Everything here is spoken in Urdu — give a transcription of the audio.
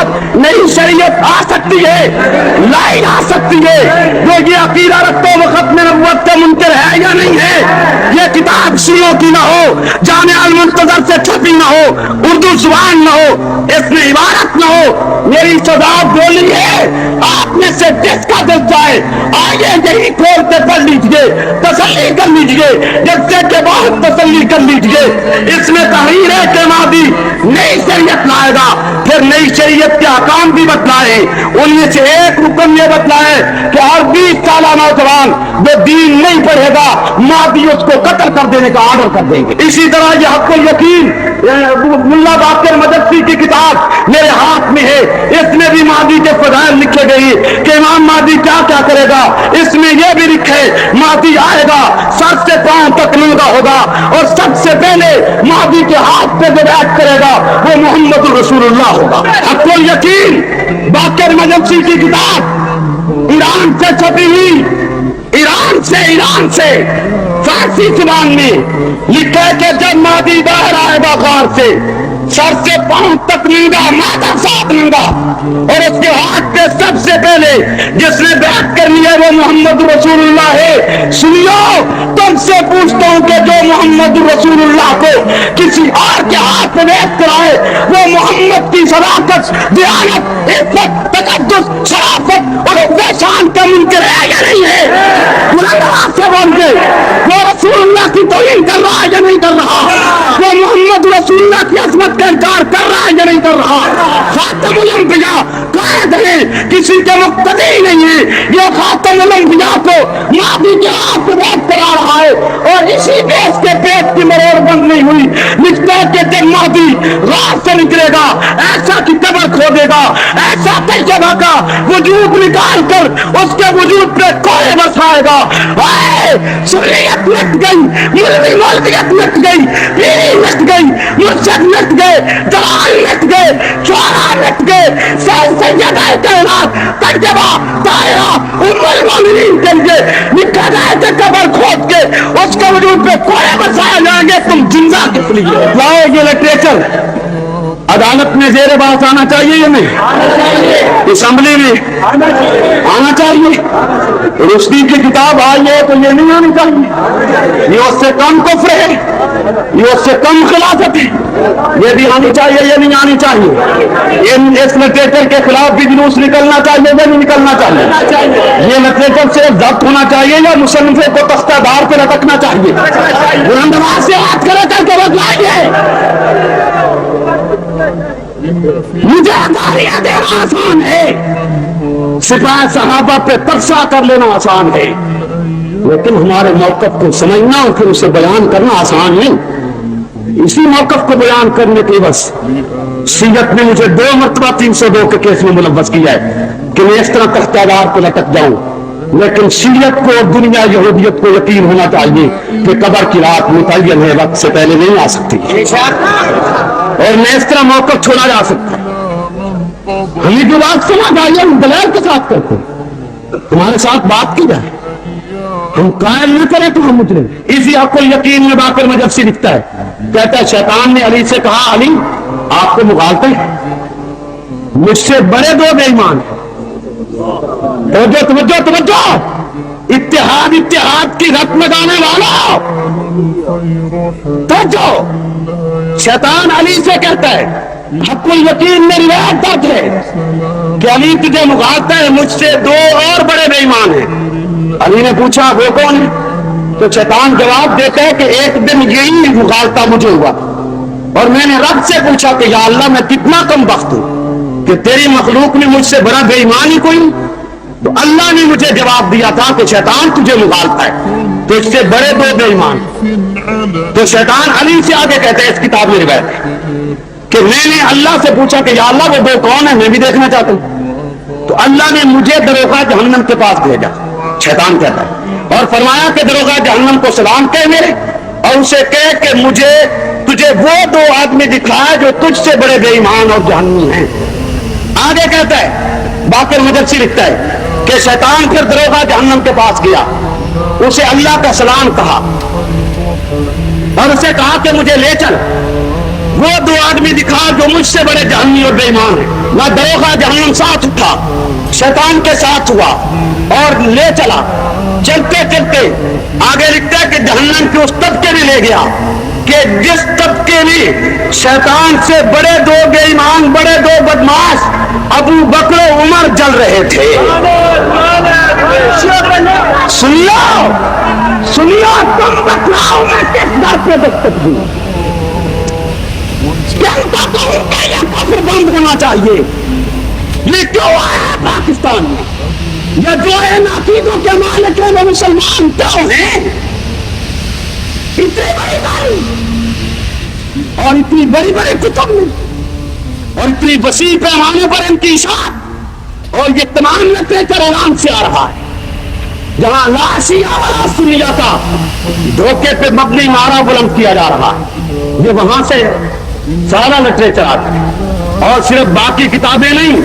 بعد نئی شریعت آ سکتی ہے، لائن آ سکتی ہے۔ جو یہ عقیدہ رکھتے وہ ختم نبوت کا منکر ہے یا نہیں ہے؟ یہ کتاب شیعوں کی نہ ہو، جامع المنتظر سے چھپی نہ ہو، اردو زبان نہ ہو، اس میں عبارت نہ ہو، میری سزا بولی ہے، آپ میں سے جس کا دل جائے آئیے یہی کھول کے پڑھ لیجیے، تسلی کر لیجیے، جلسے کے بعد تسلی کر لیجیے۔ اس میں تحریر ہے کہ ماضی نئی شریعت لائے گا، پھر نئی شریعت کے احکام بھی بتلائے، ان میں سے ایک حکم یہ بتلائے کہ ہر 20 سالہ نوجوان جو دین نہیں پڑھے گا ماضی اس کو قتل کر دینے کا آرڈر کر دیں گے۔ اسی طرح یہ حق الیقین ملا باقر مدرسی کی کتاب میرے ہاتھ میں ہے، اس میں بھی ماضی کے فضائل لکھے گئی کہ امام ماضی کیا کیا کرے گا۔ اس میں یہ بھی لکھے ماضی آئے گا سر سے پاؤں تک ننگا ہوگا، اور سب سے پہلے ماضی کے ہاتھ پہ جو بیعت کرے گا وہ محمد رسول اللہ ہوگا۔ حق الیقین باقر مدرسی کی کتاب ایران سے چھپی ہوئی، ایران سے فارسی زبان میں لکھا کہ جب ماضی باہر آئے گا غار سے سر سے پاؤں تک ننگا، مادہ ساتھ ننگا، اور اس کے ہاتھ پہ سب سے پہلے جس نے بیعت کرنی ہے وہ محمد رسول اللہ ہے۔ سنیو، تم سے پوچھتا ہوں کہ جو محمد رسول اللہ کو کسی اور کے ہاتھ میں بیعت کرائے وہ محمد کی صداقت، دیانت، عزت، تقدس، شرافت اور شان کا منکر ہے یا نہیں ہے؟ سے بول کے وہ رسول اللہ کی توہین کر رہا ہے یا نہیں کر رہا؟ وہ محمد رسول اللہ کی عظمت کا انکار کر رہا ہے یا نہیں کر رہا؟ خاتم الانبیاء قائد ہے، کسی کے مقتدی نہیں ہے، یہ خاتم الانبیاء کو ماضی کے ہاتھ میں بیعت کرا رہا ہے، اور اسی پہ اس کے پیٹ کی مروڑ بند نہیں ہوئی۔ لکھتا ہے کہ جب ماضی راہ سے نکلے گا ایسا کی قبر کھودے گا، ایسا تجربہ کا وجود نکال کر اس کے وجود پہ کوئی بسائے گا۔ سنیت مٹ گئی، مولوی مولویت مٹ گئی، پیری مٹ گئی، مرشد مٹ گئے، دلال مٹ گئے، چورا مٹ گئے، سیدہ کائنات تجربہ طاہرہ ام المومنین کے لیے لکھا جائے کہ قبر کھود کے اس کے وجود پہ کوئی بسائے جائیں گے، تم زندہ کس لیے؟ لاؤ یہ لٹریچر عدالت میں زیر بحث آنا چاہیے یا نہیں؟ اسمبلی میں آنا چاہیے۔ رشدی کی کتاب آئی ہے تو یہ نہیں آنی چاہیے، یہ اس سے کم کفر ہے، یہ اس سے کم خلافت ہے، یہ بھی آنی چاہیے یا نہیں آنی چاہیے؟ اس لٹریچر کے خلاف بھی جلوس نکلنا چاہیے یا نہیں نکلنا چاہیے؟ یہ لٹریچر صرف ضبط ہونا چاہیے یا مصنفے کو تختہ دار پہ لٹکنا چاہیے؟ بلند آواز سے بات کرے کر کے بتلائیے۔ مجھے گالیاں دینا آسان ہے، سپاہ صحابہ پہ ترسا کر لینا آسان ہے، لیکن ہمارے موقف کو سمجھنا اور پھر اسے بیان کرنا آسان نہیں۔ اسی موقف کو بیان کرنے کی بس شیعت نے مجھے 2 مرتبہ 302 کے کیس میں ملوث کیا ہے کہ میں اس طرح تختہ دار پہ لٹک جاؤں، لیکن شیعت کو دنیا یہودیت کو یقین ہونا چاہیے کہ قبر کی رات متعین ہے، وقت سے پہلے نہیں آ سکتی، اور میں اس طرح موقف چھوڑا جا سکتا۔ ہمیں جو بات سمجھ آئی ہم دلائل کے ساتھ کرتے ہیں، تمہارے ساتھ بات کی جائے، ہم قائل نہ کریں تو ہم مجرم۔ اسی حق الیقین میں باقر مدرسی لکھتا ہے، کہتا ہے شیطان نے علی سے کہا علی آپ کو مغالطے ہیں، مجھ سے بڑے 2 بے ایمان ہیں۔ توجہ اتحاد کی رت لگانے والا توجہ، شیطان علی سے کہتا ہے، حق الیقین میں روایت درج ہے کہ علی تجھے مغالطہ ہے، مجھ سے 2 اور بڑے بے ایمان ہیں۔ علی نے پوچھا وہ کون ہے؟ تو شیطان جواب دیتا ہے کہ ایک دن یہی مغالطہ مجھے ہوا، اور میں نے رب سے پوچھا کہ یا اللہ میں کتنا کم بخت ہوں کہ تیری مخلوق میں مجھ سے بڑا بے ایمان ہی کوئی، تو اللہ نے مجھے جواب دیا تھا کہ شیطان تجھے مغالطہ ہے، تو اس سے بڑے 2 بے ایمان۔ تو شیطان علی سے آگے کہتا ہے اس کتاب میں روایت ہے کہ میں نے اللہ سے پوچھا کہ یا اللہ وہ 2 کون ہیں، میں بھی دیکھنا چاہتا ہوں، تو اللہ نے مجھے دروغہ جہنم کے پاس بھیجا، شیطان کہتا ہے، اور فرمایا کہ دروغہ جہنم کو سلام کہے میرے، اور اسے کہے کہ مجھے تجھے وہ 2 آدمی دکھائے جو تجھ سے بڑے بے ایمان اور جہنمی ہیں۔ آگے کہتا ہے باقر مدرسی لکھتا ہے کہ شیطان پھر دروغہ جہنم کے پاس گیا، اسے اللہ کا سلام کہا اور اسے کہا کہ مجھے لے چل، وہ دو آدمی دکھا جو مجھ سے بڑے جہنمی اور بے ایمان ہیں. نہ دروغہ جہنم ساتھ اٹھا, شیطان کے ساتھ ہوا اور لے چلا. چلتے چلتے آگے لکھتا ہے کہ جہنم کے اس طبقے میں لے گیا کہ جس طبقے میں شیطان سے بڑے دو بے ایمان, بڑے دو بدماش ابو بکر و عمر جل رہے تھے. سنیو تم بتلاؤ میں کس در پہ دستک دوں, کافر بند ہونا چاہیے. یہ کیوں آیا پاکستان میں؟ یہ جو ہے عقیدوں کے مالک ہیں وہ مسلمان کیوں ہیں؟ اتنی بڑی بڑی اور اتنی بڑی بڑی کتب میں اور اتنی وسیع پیمانے پر ان کی اشاعت اور یہ تمام لٹریچر ایران سے آ رہا ہے, جہاں لا شیعہ ولا سنیہ کا دھوکے پہ مبنی نعرہ بلند کیا جا رہا ہے. یہ وہاں سے سارا لٹریچر آتا ہے اور صرف باقی کتابیں نہیں.